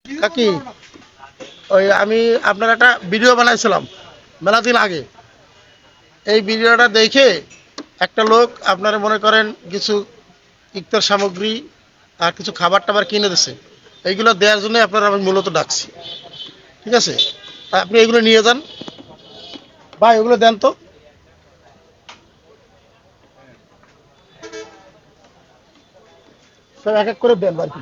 কাকি ওই আমি আপনার একটা ভিডিও বানাইছিলাম মেলা দিন আগে। এই ভিডিওটা দেখে একটা লোক আপনারা মনে করেন কিছু ইফতার সামগ্রী আর কিছু খাবার টাবার কিনে দিছে। এইগুলো দেওয়ার জন্য আপনারা আমি মূলত ডাকছি। ঠিক আছে, তা আপনি এগুলো নিয়ে যান। ভাই ওগুলো দেন তো। সব এক এক করে দেন আর কি।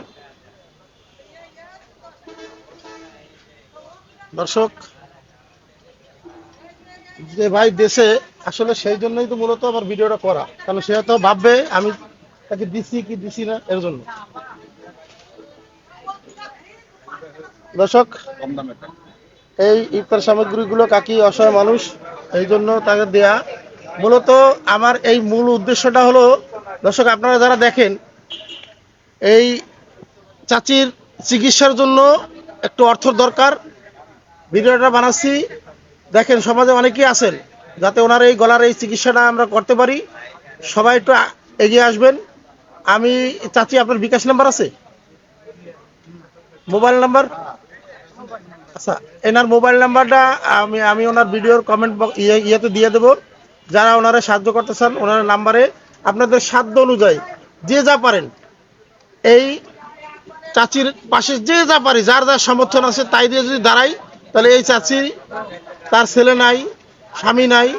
দর্শক, যে ভাই দেশে আসলে সেই জন্যই তো মূলত আমার ভিডিওটা করা, কারণ সে হয়তো ভাববে আমি তাকে দিছি কি দিছি না এর জন্য। দর্শক, এই ইফতার সামগ্রীগুলো কাকি অসহায় মানুষ, এই জন্য তাকে দেয়া। মূলত আমার এই মূল উদ্দেশ্যটা হলো, দর্শক আপনারা যারা দেখেন এই চাচির চিকিৎসার জন্য একটু অর্থের দরকার, ভিডিওটা বানাচ্ছি। দেখেন সমাজে অনেকেই আছেন, যাতে ওনার এই গলার এই চিকিৎসাটা আমরা করতে পারি। সবাই একটু এগিয়ে আসবেন। আমি চাচি, আপনার বিকাশ নাম্বার আছে? Mobile number? আচ্ছা, এনার মোবাইল নাম্বারটা আমি আমি ওনার ভিডিওর কমেন্ট ইয়েতে দিয়ে দেবো। যারা ওনারা সাহায্য করতে চান ওনার নাম্বারে আপনাদের সাধ্য অনুযায়ী যে যা পারেন, এই চাচির পাশে যে যা পারি, যার যার সমর্থন আছে তাই দিয়ে যদি দাঁড়াই, তাহলে এই চাচি, তার ছেলে নাই, স্বামী নাই,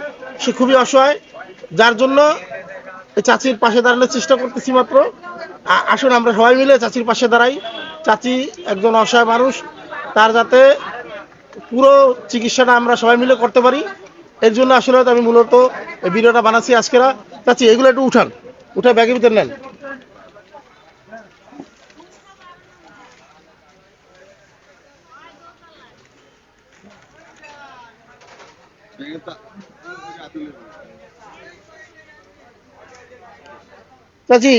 সে খুবই অসহায়। যার জন্য এই চাচির পাশে দাঁড়ানোর চেষ্টা করতেছি মাত্র। আসুন আমরা সবাই মিলে চাচির পাশে দাঁড়াই। চাচি একজন অসহায় মানুষ, তার যাতে পুরো চিকিৎসাটা আমরা সবাই মিলে করতে পারি, এর জন্য আসলে আমি মূলত এই ভিডিওটা বানাচ্ছি আজকেরা। চাচি এগুলো একটু উঠান, উঠে ব্যাগের ভিতরে নেন। চাচি,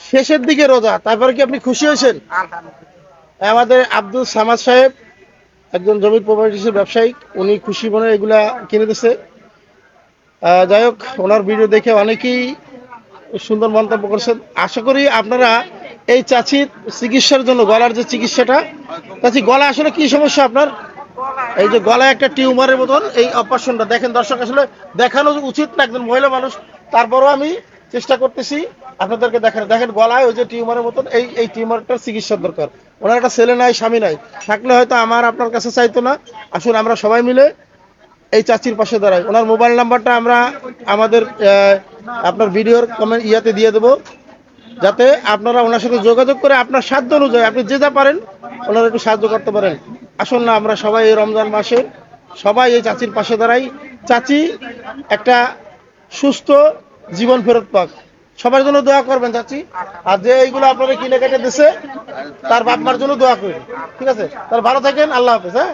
শেষের দিকে রোজা, তারপরে কি আপনি খুশি হয়েছেন? আমাদের আব্দুল সামাদ সাহেব একজন জমির প্রপার্টিসের ব্যবসায়ী, উনি খুশি মনে এগুলা কিনে দিচ্ছে। যাই হোক, ওনার ভিডিও দেখে অনেকেই সুন্দর মন্তব্য করছেন। আশা করি আপনারা এই চাচির চিকিৎসার জন্য, গলার যে চিকিৎসাটা, চাচি গলা আসলে কি সমস্যা আপনার? এই যে গলায় একটা টিউমারের মতন এই অপারেশনটা দেখেন। দর্শক আসলে দেখানো উচিত না, একজন মহিলা মানুষ, তারপরও আমি চেষ্টা করতেছি আপনাদেরকে দেখানো। দেখেন গলায় ওই যে টিউমারের মতন, এই এই টিউমারটার চিকিৎসার দরকার। ওনার একটা ছেলে নাই, স্বামী নাই, থাকলে হয়তো আমার আপনার কাছে চাইতো না। আসুন আমরা সবাই মিলে এই চাচির পাশে দাঁড়াই। ওনার মোবাইল নাম্বারটা আমরা আমাদের আপনার ভিডিওর কমেন্ট ইয়াতে দিয়ে দেবো, যাতে আপনারা ওনার সাথে যোগাযোগ করে আপনার সাধ্য অনুযায়ী আপনি যে যা পারেন ওনারা একটু সাহায্য করতে পারেন। আসুন না আমরা সবাই এই রমজান মাসে সবাই এই চাচির পাশে দাঁড়াই। চাচি একটা সুস্থ জীবন ফেরত পাক। সবার জন্য দোয়া করবেন চাচি। আর যে এইগুলো আপনারা কিনে কেটে দিছে, তার বাপ মার জন্য দোয়া করবেন। ঠিক আছে, তার ভালো থাকেন, আল্লাহ হাফেজ। হ্যাঁ।